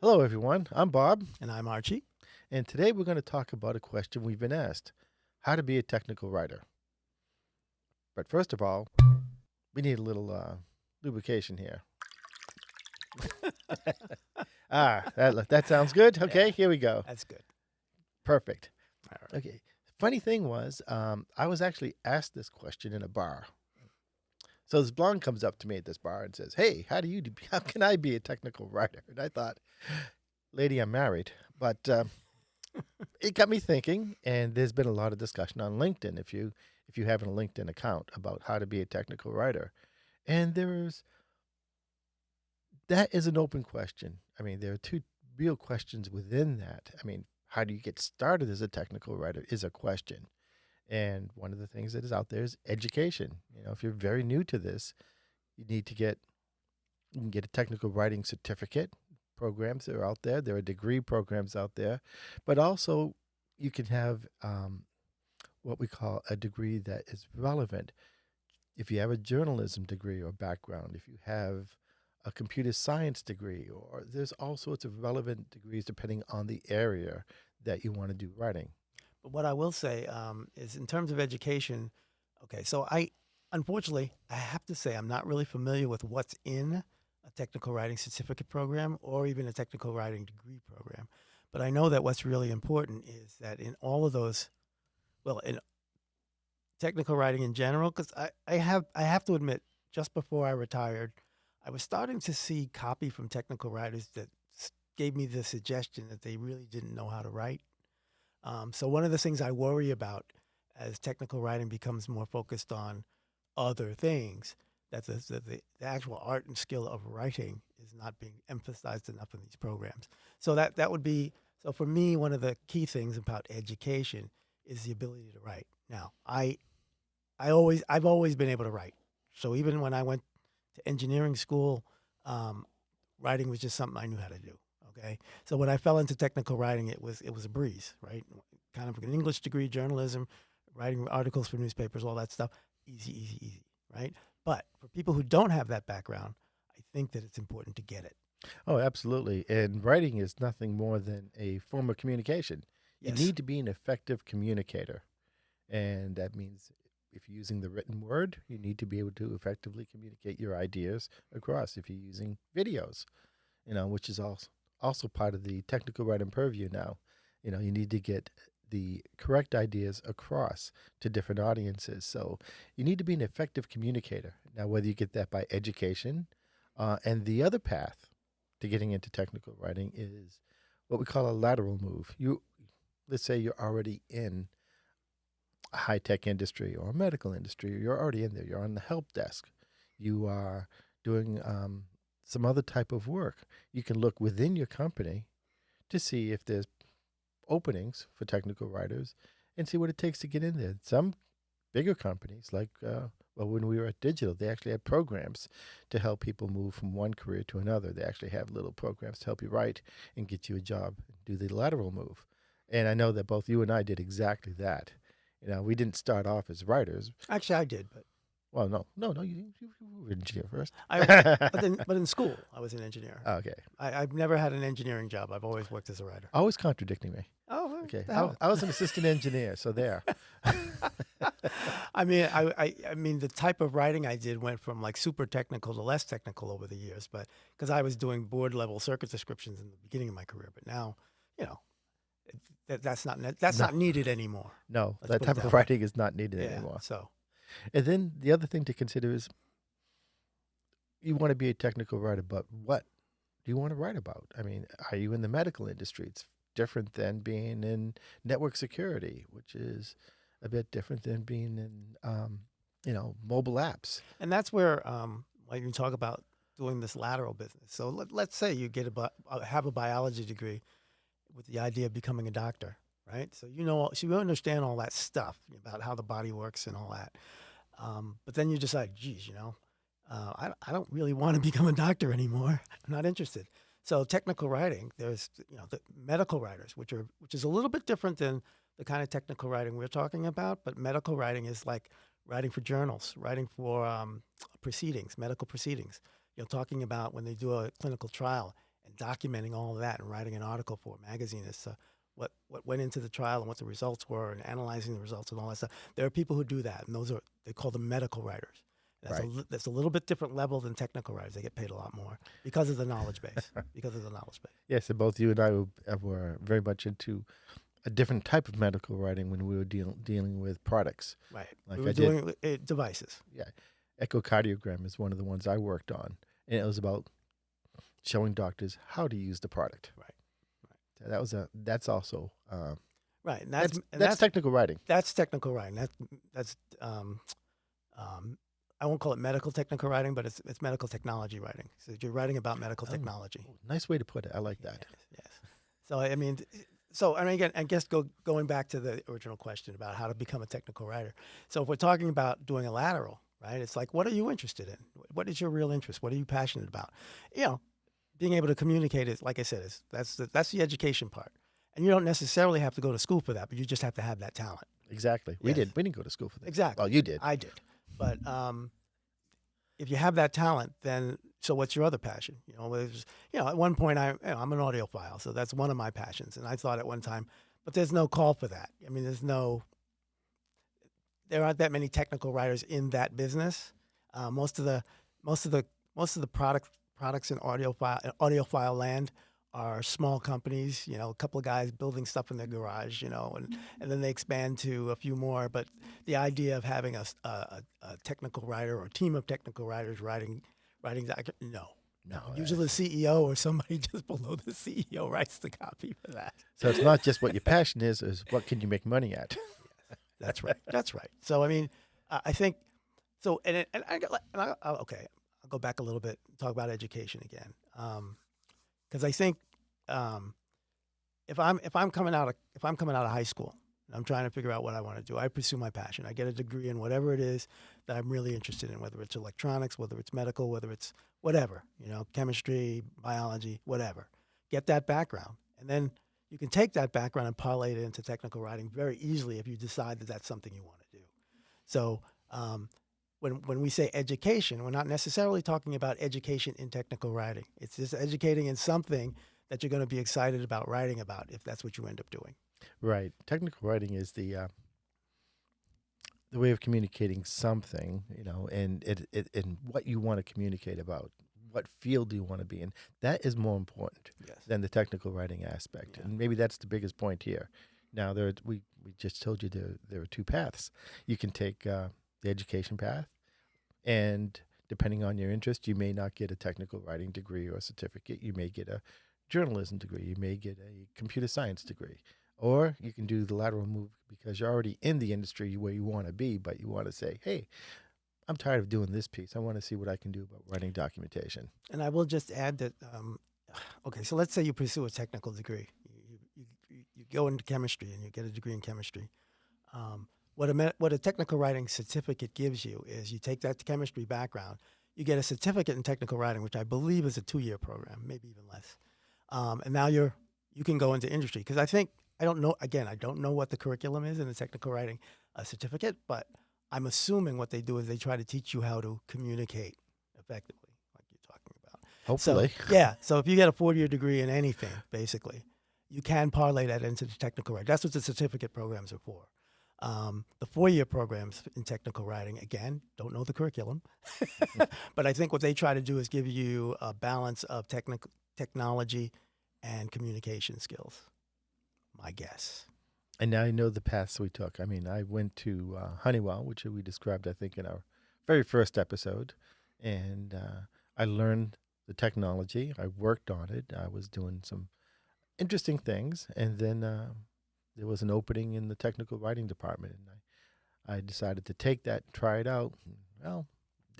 Hello, everyone. I'm Bob, And I'm Archie. and today we're going to talk about a question we've been asked: how to be a technical writer. But first of all, we need a little lubrication here. That sounds good. Okay, Yeah, here we go. that's good. Perfect. All right. Okay. Funny thing was, I was actually asked this question in a bar. So this blonde comes up to me at this bar and says, "Hey, how can I be a technical writer?" And I thought, "Lady, I'm married," but it got me thinking, and there's been a lot of discussion on LinkedIn. If you have a LinkedIn account about how to be a technical writer, and that is an open question. I mean, there are two real questions within that. I mean, how do you get started as a technical writer is a question, and one of the things that is out there is education. If you're very new to this, you need to get you can get a technical writing certificate. Programs that are out there. There are degree programs out there, but also you can have what we call a degree that is relevant. If you have a journalism degree or background, if you have a computer science degree, or there's all sorts of relevant degrees depending on the area that you want to do writing. But what I will say is, in terms of education, okay, so unfortunately, I have to say, I'm not really familiar with what's in a technical writing certificate program or even a technical writing degree program. But I know that what's really important is that in all of those, well, in technical writing in general, because I have to admit, just before I retired, I was starting to see copy from technical writers that gave me the suggestion that they really didn't know how to write. So one of the things I worry about as technical writing becomes more focused on other things, that the actual art and skill of writing is not being emphasized enough in these programs. So that would be, so for me, one of the key things about education is the ability to write. Now, I've always been able to write. So even when I went to engineering school, um, writing was just something I knew how to do. Okay, so when I fell into technical writing, it was a breeze, right? Kind of an English degree, journalism, writing articles for newspapers, all that stuff, easy, easy, easy, right? But for people who don't have that background, I think that it's important to get it. Oh, absolutely. And writing is nothing more than a form of communication. You Yes, need to be an effective communicator. And that means if you're using the written word, you need to be able to effectively communicate your ideas across. If you're using videos, which is also part of the technical writing purview now, you need to get the correct ideas across to different audiences. So you need to be an effective communicator. Now, whether you get that by education, and the other path to getting into technical writing is what we call a lateral move. Let's say you're already in a high tech industry or a medical industry, you're already in there. You're on the help desk. You are doing some other type of work. You can look within your company to see if there's openings for technical writers and see what it takes to get in there. Some bigger companies, like, when we were at Digital, they actually had programs to help people move from one career to another. They actually have little programs to help you write and get you a job, do the lateral move. And I know that both you and I did exactly that. We didn't start off as writers. actually, I did, but Well, no, you were an engineer first. but in school, I was an engineer. Okay. I've never had an engineering job. I've always worked as a writer. Always contradicting me. Oh, what Okay. the I, hell? I was an assistant engineer, so there. I mean, I mean, the type of writing I did went from like super technical to less technical over the years, but because I was doing board level circuit descriptions in the beginning of my career, but now, you know, that's No, not needed anymore. no, Let's that put it type of that way. writing is not needed Yeah. anymore. So And then the other thing to consider is you want to be a technical writer, but what do you want to write about? I mean, are you in the medical industry? It's different than being in network security, which is a bit different than being in, mobile apps. and that's where like you talk about doing this lateral business. So let's say you have a biology degree with the idea of becoming a doctor, right? So you understand all that stuff about how the body works and all that. But then you decide, geez, I don't really want to become a doctor anymore. I'm not interested. So technical writing, there's the medical writers, which is a little bit different than the kind of technical writing we're talking about. But medical writing is like writing for journals, writing for proceedings, medical proceedings. Talking about when they do a clinical trial and documenting all of that and writing an article for a magazine as to what went into the trial and what the results were and analyzing the results and all that stuff. There are people who do that, and they call them medical writers. Right. That's a little bit different level than technical writers. They get paid a lot more because of the knowledge base. Yes, and both you and I were very much into a different type of medical writing when we were dealing with products. Right. Like We were I did. doing devices. Yeah, echocardiogram is one of the ones I worked on, and it was about showing doctors how to use the product. Right. So that's also Right. And that's technical writing. That's technical writing. That's I won't call it medical technical writing, but it's medical technology writing. So you're writing about medical technology. Nice way to put it. I like that. Yes. So again, I guess going back to the original question about how to become a technical writer. So if we're talking about doing a lateral, right? It's like, what are you interested in? What is your real interest? What are you passionate about? Being able to communicate is, like I said, that's the education part. And you don't necessarily have to go to school for that, but you just have to have that talent. Exactly. Yes. We didn't go to school for that. Exactly. Well, you did. I did. But if you have that talent, then so what's your other passion? At one point I'm an audiophile, so that's one of my passions. And I thought at one time, but there's no call for that. I mean, there aren't that many technical writers in that business. Most of the products in audiophile land are small companies, a couple of guys building stuff in their garage, and then they expand to a few more. But the idea of having a technical writer or a team of technical writers writing no. Usually the CEO or somebody just below the CEO writes the copy for that. So it's not just what your passion is what can you make money at. That's right. That's right. So, I mean, I think so. I'll go back a little bit and talk about education again. Because I think if I'm coming out of high school and I'm trying to figure out what I want to do, I pursue my passion. I get a degree in whatever it is that I'm really interested in, whether it's electronics, whether it's medical, whether it's whatever, chemistry, biology, whatever. Get that background, and then you can take that background and parlay it into technical writing very easily if you decide that that's something you want to do. So when we say education, we're not necessarily talking about education in technical writing. It's just educating in something that you're going to be excited about writing about if that's what you end up doing. Right. Technical writing is the way of communicating something, and and what you want to communicate about. What field do you want to be in? That is more important than the technical writing aspect. Yeah. And maybe that's the biggest point here. Now, we just told you there are two paths. You can take the education path, and depending on your interest, you may not get a technical writing degree or certificate. You may get a journalism degree. You may get a computer science degree. Or you can do the lateral move because you're already in the industry where you want to be, but you want to say, hey, I'm tired of doing this piece. I want to see what I can do about writing documentation. And I will just add that, so let's say you pursue a technical degree. You go into chemistry and you get a degree in chemistry. What a technical writing certificate gives you is you take that chemistry background, you get a certificate in technical writing, which I believe is a 2-year program, maybe even less. And now you can go into industry. Because I don't know what the curriculum is in the technical writing certificate, but I'm assuming what they do is they try to teach you how to communicate effectively, like you're talking about. Hopefully. So if you get a 4-year degree in anything, basically, you can parlay that into the technical writing. That's what the certificate programs are for. The 4-year programs in technical writing, again, don't know the curriculum, but I think what they try to do is give you a balance of technology and communication skills, my guess. And now you know the paths we took. I mean, I went to Honeywell, which we described, I think, in our very first episode. And I learned the technology. I worked on it. I was doing some interesting things. And then there was an opening in the technical writing department. And I decided to take that and try it out. Well,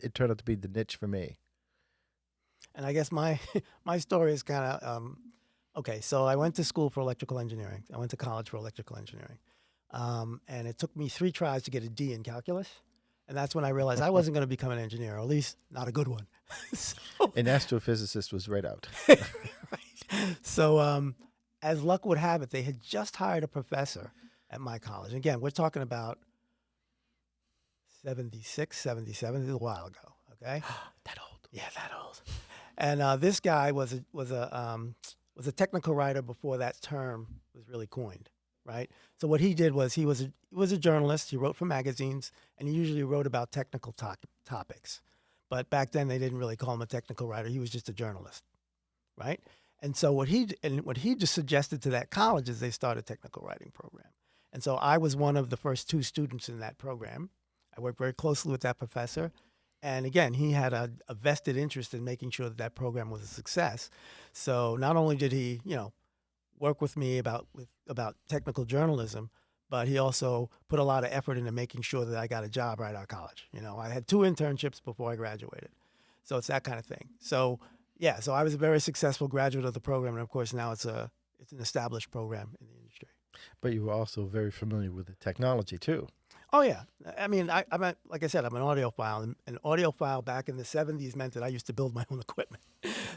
it turned out to be the niche for me. And I guess my story is kind of... so I went to school for electrical engineering. I went to college for electrical engineering. And it took me 3 tries to get a D in calculus. And that's when I realized I wasn't going to become an engineer, or at least not a good one. An astrophysicist was right out. Right. So as luck would have it, they had just hired a professor at my college. Again, we're talking about 76, 77. This is a while ago, okay? That old. Yeah, that old. And this guy was a technical writer before that term was really coined, right? So what he did was he was a journalist. He wrote for magazines, and he usually wrote about technical topics. But back then they didn't really call him a technical writer. He was just a journalist, right? And so what he just suggested to that college is they start a technical writing program. And so I was one of the first 2 students in that program. I worked very closely with that professor. And again, he had a vested interest in making sure that that program was a success. So not only did he, work with me about technical journalism, but he also put a lot of effort into making sure that I got a job right out of college. I had 2 internships before I graduated. So it's that kind of thing. So yeah, so I was a very successful graduate of the program, and of course now it's an established program in the industry. But you were also very familiar with the technology too. Oh yeah, I mean, like I said, I'm an audiophile, and an audiophile back in the '70s meant that I used to build my own equipment.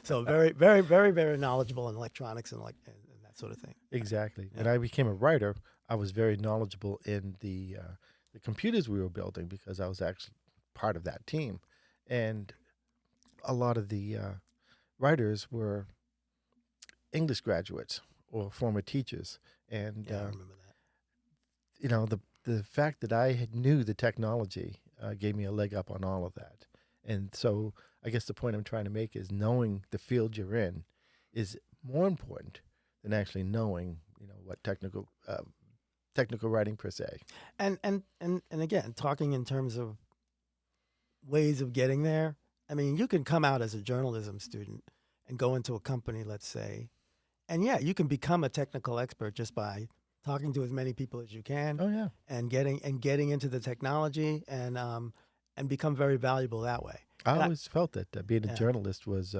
So very, very, very, very knowledgeable in electronics and that sort of thing. Exactly. Yeah. When I became a writer, I was very knowledgeable in the computers we were building because I was actually part of that team, and a lot of the writers were English graduates or former teachers, and Yeah, I remember that. the fact that I knew the technology gave me a leg up on all of that. And so I guess the point I'm trying to make is knowing the field you're in is more important than actually knowing what technical writing per se. And again, talking in terms of ways of getting there. I mean, you can come out as a journalism student and go into a company, let's say, and yeah, you can become a technical expert just by talking to as many people as you can Oh yeah, and getting into the technology and become very valuable that way. I And always felt that being a yeah, journalist was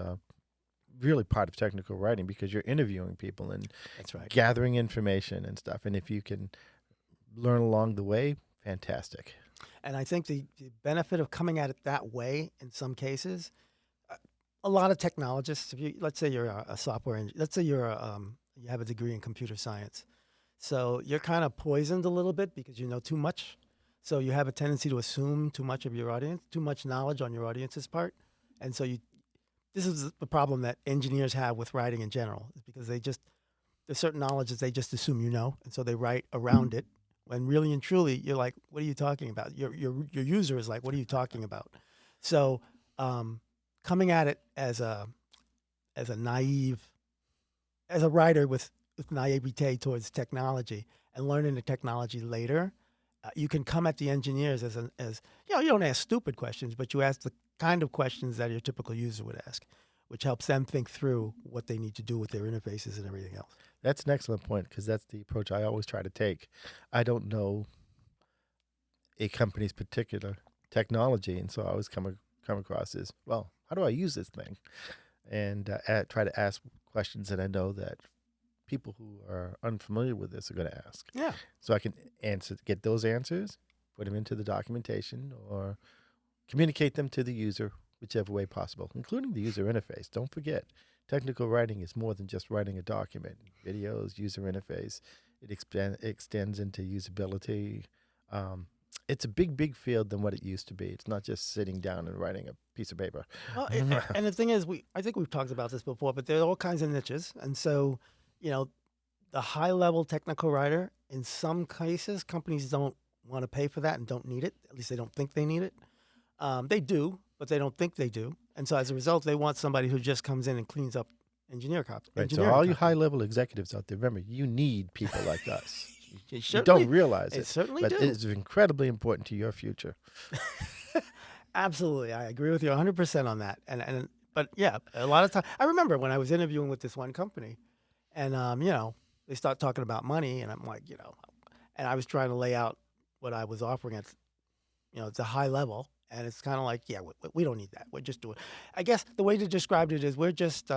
really part of technical writing because you're interviewing people and that's right. gathering information and stuff. And if you can learn along the way, fantastic. And I think the benefit of coming at it that way in some cases, uh, a lot of technologists, if you let's say you're a software engineer, let's say you have a degree in computer science, so you're kind of poisoned a little bit because you know too much. So you have a tendency to assume too much of your audience, too much knowledge on your audience's part, and so this is the problem that engineers have with writing in general, is because there's certain knowledge that they just assume you know, and so they write around it. When really and truly, you're like, what are you talking about? Your user is like, what are you talking about? So, coming at it as a naive, as a writer with naivete towards technology and learning the technology later, you can come at the engineers as you don't ask stupid questions, but you ask the kind of questions that your typical user would ask, which helps them think through what they need to do with their interfaces and everything else. That's an excellent point because that's the approach I always try to take. I don't know a company's particular technology, and so I always come across is, well, how do I use this thing? And try to ask questions that I know that people who are unfamiliar with this are going to ask. Yeah. So I can get those answers, put them into the documentation, or communicate them to the user, whichever way possible, including the user interface. Don't forget, technical writing is more than just writing a document. Videos, user interface, it extends into usability. It's a big field than what it used to be. It's not just sitting down and writing a piece of paper. Well, and the thing is, I think we've talked about this before, but there are all kinds of niches, and so you know, the high level technical writer, in some cases, companies don't want to pay for that and don't need it. At least they don't think they need it. They do, but they don't think they do, and so as a result, they want somebody who just comes in and cleans up Right. So engineering all you copy. high level executives out there, remember, you need people like us. They You certainly, don't realize they it, certainly but do. it's incredibly important to your future. Absolutely, I agree with you 100% on that. But yeah, a lot of time. I remember when I was interviewing with this one company, and they start talking about money, and I'm like, and I was trying to lay out what I was offering at, it's a high level, and it's kind of like, yeah, we don't need that. We're just doing. I guess the way to describe it is we're just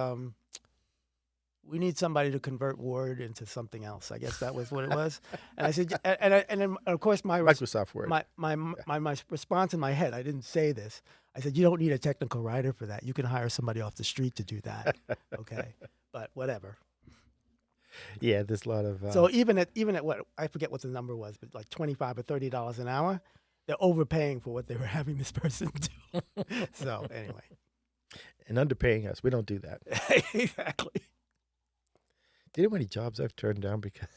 we need somebody to convert Word into something else. I guess that was what it was. And I said, and then of course Microsoft Word. my response in my head, I didn't say this. I said, you don't need a technical writer for that. You can hire somebody off the street to do that. Okay, but whatever. Yeah, there's a lot of. So even at what, I forget what the number was, but like $25 or $30 an hour, they're overpaying for what they were having this person do. So anyway. and underpaying us. We don't do that. Exactly. Do you know how many jobs I've turned down because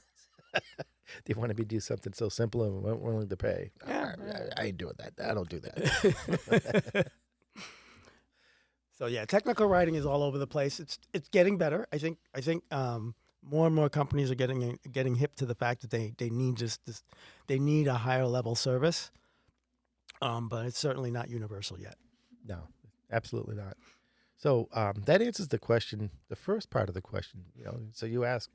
they wanted me to do something so simple and weren't willing to pay? Yeah. I ain't doing that. I don't do that. So yeah, technical writing is all over the place. It's getting better. I think more and more companies are getting hip to the fact that they need they need a higher level service. But it's certainly not universal yet. No, absolutely not. So that answers the question, the first part of the question. So you ask,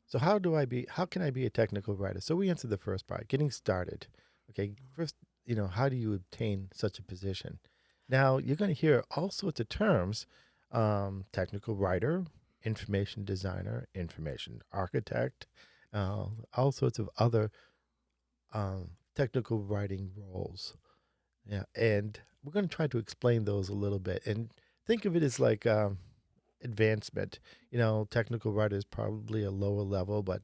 so how can I be a technical writer? So we answered the first part, getting started. Okay, first, how do you obtain such a position? Now you're going to hear all sorts of terms: technical writer, information designer, information architect, all sorts of other technical writing roles. Yeah, and we're going to try to explain those a little bit and think of it as like advancement. Technical writer is probably a lower level, but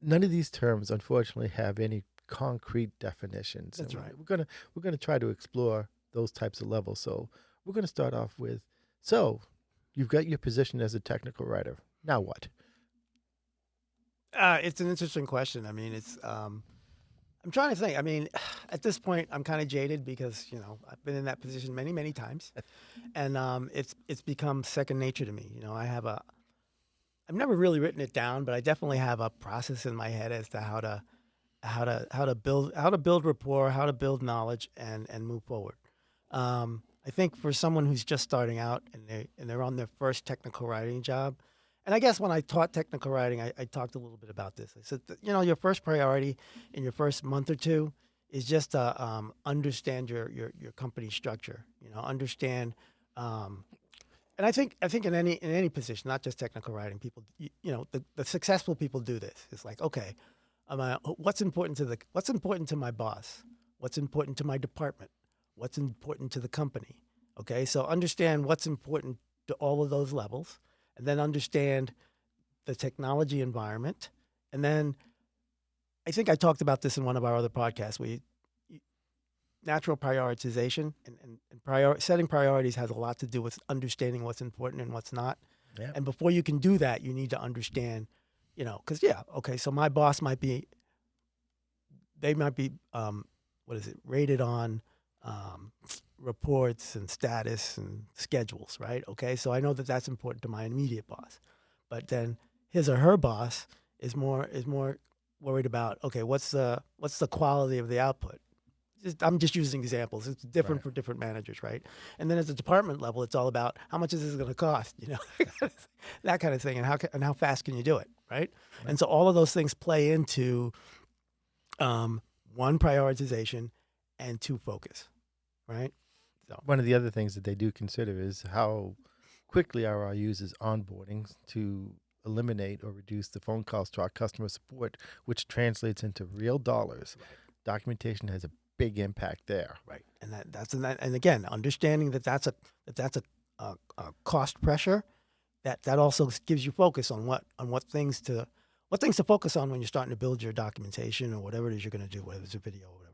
none of these terms, unfortunately, have any concrete definitions. That's And right. we're gonna try to explore those types of levels. So we're going to start off with, so you've got your position as a technical writer. Now what? It's an interesting question. I mean, I'm trying to think. I mean, at this point, I'm kind of jaded because I've been in that position many, many times, and it's become second nature to me. I've never really written it down, but I definitely have a process in my head as to how to build rapport, how to build knowledge, and move forward. I think for someone who's just starting out and they're on their first technical writing job, and I guess when I taught technical writing, I talked a little bit about this. I said, your first priority in your first month or two is just to understand your company structure. Understand. And I think in any position, not just technical writing, people, the successful people do this. It's like, okay, what's important to my boss? What's important to my department? What's important to the company? Okay, so understand what's important to all of those levels, and then understand the technology environment. And then I think I talked about this in one of our other podcasts. Natural prioritization and setting priorities has a lot to do with understanding what's important and what's not. Yeah. And before you can do that, you need to understand, because so my boss might be rated on reports and status and schedules, right? Okay, so I know that that's important to my immediate boss, but then his or her boss is more worried about, okay, what's the quality of the output? I'm just using examples. It's different Right. for different managers, right? And then at the department level, it's all about how much is this going to cost, that kind of thing, and how fast can you do it, right? And so all of those things play into one, prioritization, and two, focus, right? So One of the other things that they do consider is how quickly are our users onboarding to eliminate or reduce the phone calls to our customer support, which translates into real dollars. Right. Documentation has a big impact there. right, and again, understanding that that's a cost pressure, that also gives you focus on what things to focus on when you're starting to build your documentation or whatever it is you're going to do, whether it's a video or whatever.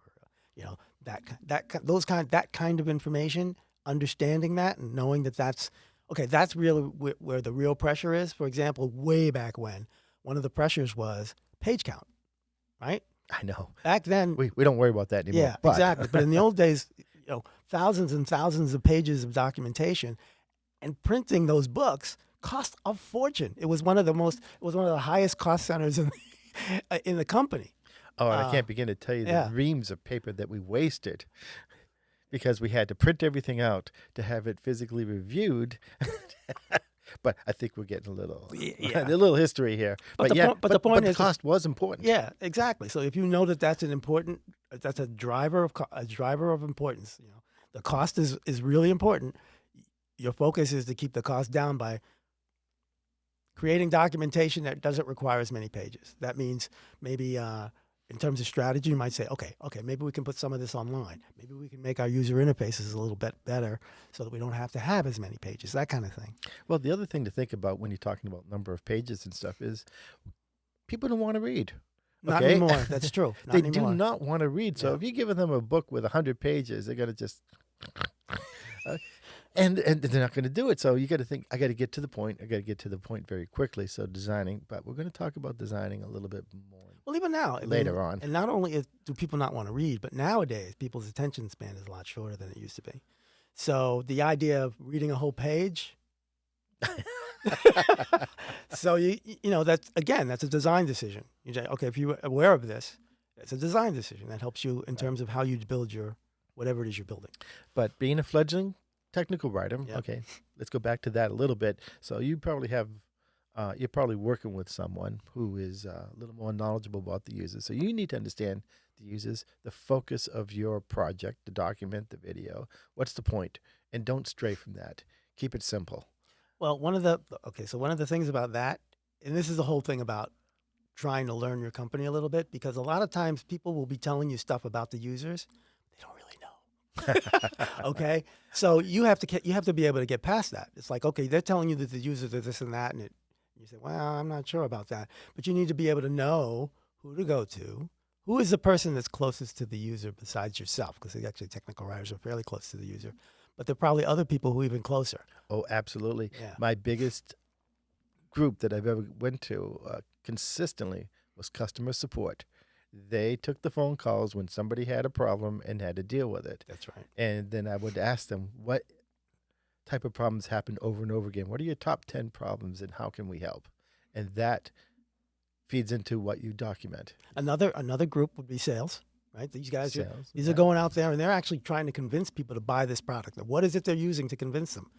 That kind of information, understanding that and knowing that that's really where the real pressure is. For example, way back when, one of the pressures was page count, right? I know. Back then, We don't worry about that anymore. yeah, but exactly. But in the old days, thousands and thousands of pages of documentation, and printing those books cost a fortune. It was one of the highest cost centers in the company. and I can't begin to tell you yeah. the reams of paper that we wasted because we had to print everything out to have it physically reviewed. But I think we're getting a little history here. But the point the is, cost was important. yeah, exactly. So if you know that that's a driver of importance. The cost is really important. Your focus is to keep the cost down by creating documentation that doesn't require as many pages. That means maybe in terms of strategy, you might say, okay, maybe we can put some of this online. Maybe we can make our user interfaces a little bit better so that we don't have to have as many pages, that kind of thing. Well, the other thing to think about when you're talking about number of pages and stuff is people don't want to read. Not Okay? anymore. That's true. Not They anymore. do not want to read. So Yeah. if you're giving them a book with 100 pages, they're going to just... and they're not going to do it. So you got to think, I got to get to the point. I got to get to the point very quickly. So designing, but we're going to talk about designing a little bit more Well, even now, I mean, later on. and not only do people not want to read, but nowadays people's attention span is a lot shorter than it used to be. So the idea of reading a whole page, so that's a design decision. You say, okay, if you're aware of this, it's a design decision that helps you in terms of how you build your whatever it is you're building. But being a fledgling technical writer, Yeah. okay, let's go back to that a little bit. So you probably have, you're probably working with someone who is a little more knowledgeable about the users. So you need to understand the users, the focus of your project, the document, the video. What's the point? And don't stray from that. Keep it simple. Well, one of the things about that, and this is the whole thing about trying to learn your company a little bit, because a lot of times people will be telling you stuff about the users they don't really know. Okay, so you have to be able to get past that. It's like, okay, they're telling you that the users are this and that, and you say, well, I'm not sure about that, but you need to be able to know who to go to. Who is the person that's closest to the user besides yourself? Because actually technical writers are fairly close to the user, but there are probably other people who are even closer. Oh, absolutely. Yeah. My biggest group that I've ever went to consistently was customer support. They took the phone calls when somebody had a problem and had to deal with it. That's right. And then I would ask them, what type of problems happen over and over again? What are your top 10 problems and how can we help? And that feeds into what you document. Another group would be sales, right? These guys Sales, these are going out there and they're actually trying to convince people to buy this product. What is it they're using to convince them?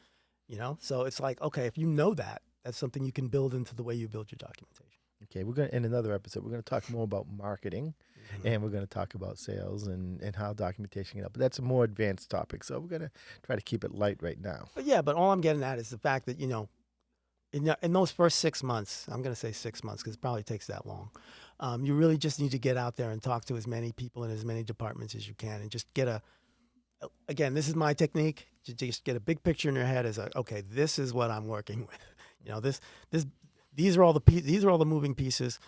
So it's like, okay, if you know that, that's something you can build into the way you build your documentation. Okay, we're going to, in another episode, we're going to talk more about marketing and we're going to talk about sales and how documentation can help. But that's a more advanced topic. So we're going to try to keep it light right now. But all I'm getting at is the fact that, in those first 6 months, I'm going to say 6 months because it probably takes that long. You really just need to get out there and talk to as many people in as many departments as you can and just again, this is my technique, to just get a big picture in your head as okay, this is what I'm working with. These are all the moving pieces.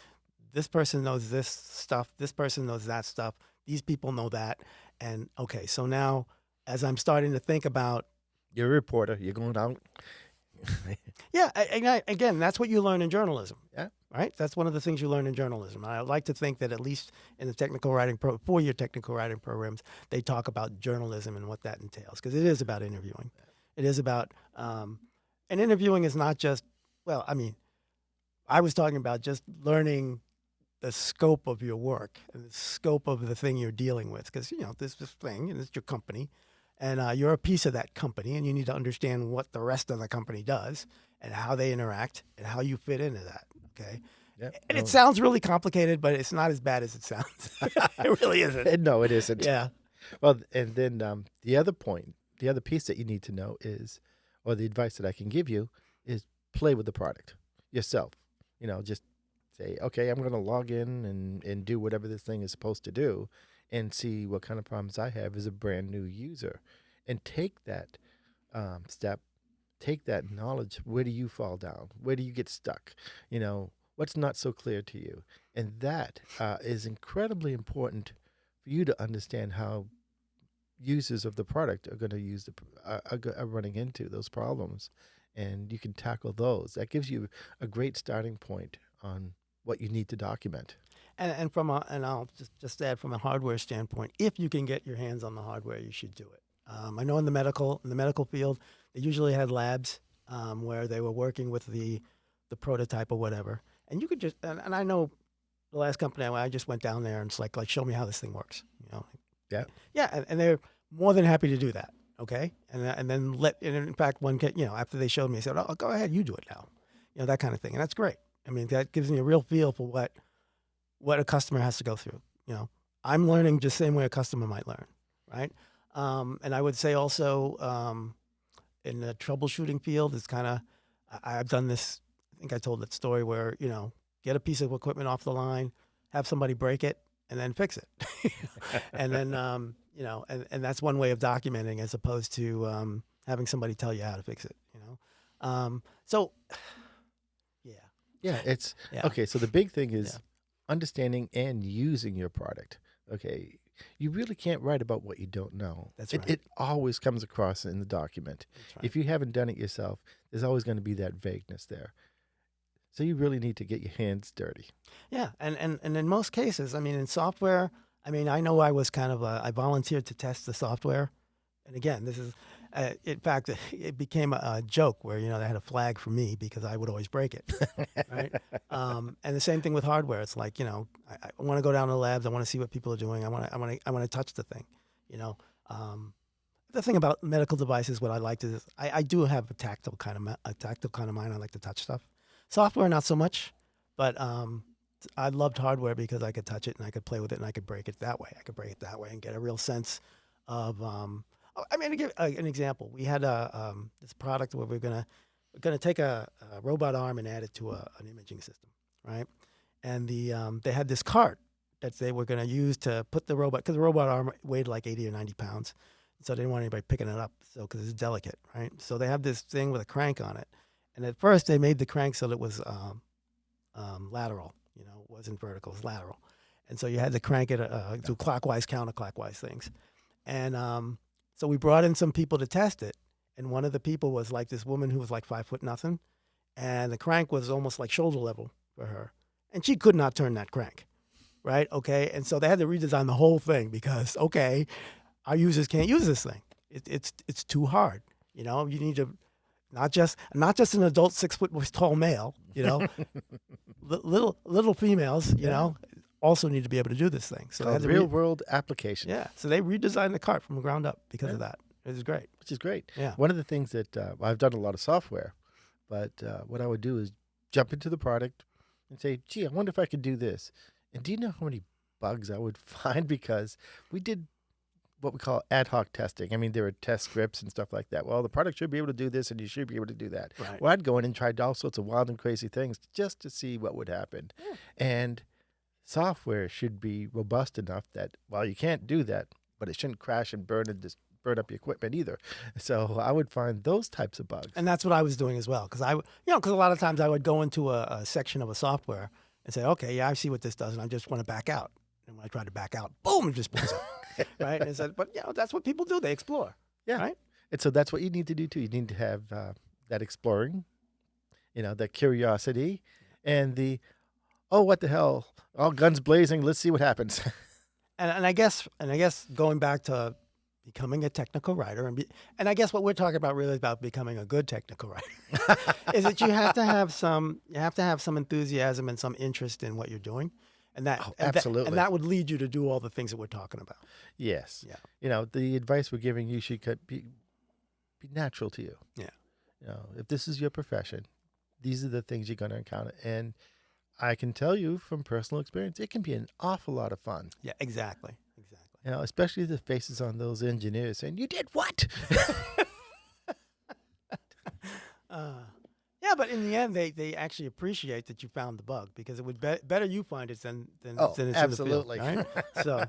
This person knows this stuff. This person knows that stuff. These people know that. And okay, so now as I'm starting to think about, You're a reporter. You're going out. again, that's what you learn in journalism. Yeah. Right? That's one of the things you learn in journalism. And I like to think that at least in the technical writing 4-year technical writing programs, they talk about journalism and what that entails, because it is about interviewing. It is about, and interviewing is not just, I was talking about just learning the scope of your work and the scope of the thing you're dealing with, because, there's this thing and it's your company and you're a piece of that company and you need to understand what the rest of the company does and how they interact and how you fit into that. Okay. Yep. And it sounds really complicated, but it's not as bad as it sounds. It really isn't. No, it isn't. Yeah. Well, and then the other piece that you need to know is, or the advice that I can give you is play with the product yourself. Just say, okay, I'm going to log in and do whatever this thing is supposed to do and see what kind of problems I have as a brand new user. And take that step, take that knowledge. Where do you fall down? Where do you get stuck? What's not so clear to you? And that is incredibly important for you to understand how users of the product are going to use are running into those problems. And you can tackle those. That gives you a great starting point on what you need to document. And I'll just add, from a hardware standpoint, if you can get your hands on the hardware, you should do it. I know in the medical field, they usually had labs where they were working with the prototype or whatever, and you could just and I know the last company I just went down there and it's like show me how this thing works. Yeah, and they're more than happy to do that. Okay, and then in fact, one after they showed me, I said, "Oh, go ahead, you do it now," that kind of thing, and that's great. I mean, that gives me a real feel for what a customer has to go through. I'm learning just the same way a customer might learn, right? And I would say also in the troubleshooting field, it's kind of I've done this. I think I told that story where get a piece of equipment off the line, have somebody break it, and then fix it, and then and that's one way of documenting as opposed to having somebody tell you how to fix it. So It's okay. So the big thing is understanding and using your product. Okay, you really can't write about what you don't know. That's It, right. it always comes across in the document. That's right. If you haven't done it yourself, there's always going to be that vagueness there. So you really need to get your hands dirty. Yeah, and in most cases, I mean, in software, I mean, I know I was kind of I volunteered to test the software, and again, this is, in fact, it became a joke where they had a flag for me because I would always break it, right? And the same thing with hardware. It's like I want to go down to the labs. I want to see what people are doing. I want to touch the thing, you know. The thing about medical devices, what I like is I do have a tactile kind of mind. I like to touch stuff. Software, not so much, but I loved hardware because I could touch it and I could play with it and I could break it that way. I could break it that way and get a real sense of. I mean, to give an example, we had this product where we're gonna take a robot arm and add it to an imaging system, right? And they had this cart that they were gonna use to put the robot, because the robot arm weighed like 80 or 90 pounds, so they didn't want anybody picking it up, so because it's delicate, right? So they have this thing with a crank on it. And at first, they made the crank so that it was lateral. It wasn't vertical; it was lateral. And so you had to crank it do clockwise, counterclockwise things. And so we brought in some people to test it. And one of the people was like this woman who was like 5'0", and the crank was almost like shoulder level for her, and she could not turn that crank, right? Okay, and so they had to redesign the whole thing because our users can't use this thing. It's too hard. You need to. Not just an adult 6 foot tall male, little females, also need to be able to do this thing. So they had real world application. Yeah. So they redesigned the cart from the ground up because of that. It was great. Which is great. Yeah. One of the things that I've done a lot of software, but what I would do is jump into the product and say, gee, I wonder if I could do this. And do you know how many bugs I would find? Because we did what we call ad hoc testing. I mean, there were test scripts and stuff like that. Well, the product should be able to do this, and you should be able to do that. Right. Well, I'd go in and tried all sorts of wild and crazy things just to see what would happen. Yeah. And software should be robust enough that, well, you can't do that, but it shouldn't crash and burn up your equipment either. So I would find those types of bugs. And that's what I was doing as well, because because a lot of times I would go into a section of a software and say, okay, yeah, I see what this does, and I just want to back out. And when I try to back out, boom, it just blows up. Right? And said, but that's what people do. They explore. Yeah. Right? And so that's what you need to do too. You need to have that exploring, that curiosity, and what the hell? All guns blazing. Let's see what happens. And I guess going back to becoming a technical writer, and I guess what we're talking about really is about becoming a good technical writer, is that you have to have some enthusiasm and some interest in what you're doing. And absolutely. And that would lead you to do all the things that we're talking about. Yes. Yeah. The advice we're giving you should be natural to you. Yeah. If this is your profession, these are the things you're going to encounter. And I can tell you from personal experience, it can be an awful lot of fun. Yeah, exactly. Especially the faces on those engineers saying, "You did what?" Yeah, but in the end, they actually appreciate that you found the bug, because it would better you find it than it's absolutely. in the field, right? So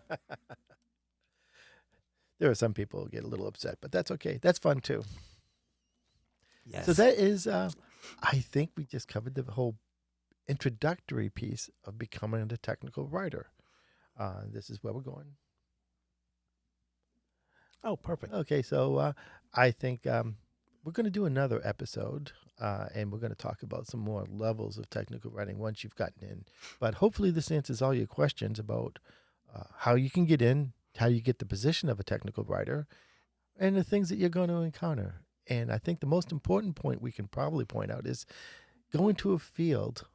there are some people who get a little upset, but that's okay. That's fun too. yes. So that is, I think we just covered the whole introductory piece of becoming a technical writer. This is where we're going. Oh, perfect. Okay, so I think we're going to do another episode, and we're going to talk about some more levels of technical writing once you've gotten in. But hopefully this answers all your questions about how you can get in, how you get the position of a technical writer, and the things that you're going to encounter. And I think the most important point we can probably point out is go into a field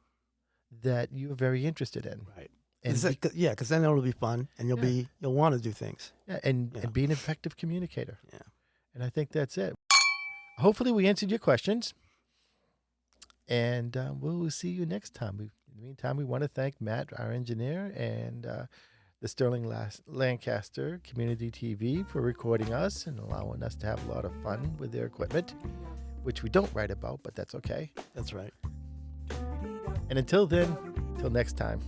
that you're very interested in. Right. And because then it'll be fun, and you'll want to do things. and be an effective communicator. Yeah. And I think that's it. Hopefully we answered your questions, and we'll see you next time. In the meantime, we want to thank Matt, our engineer, and the Sterling-Lancaster Community TV for recording us and allowing us to have a lot of fun with their equipment, which we don't write about, but that's okay. That's right. And until then, till next time.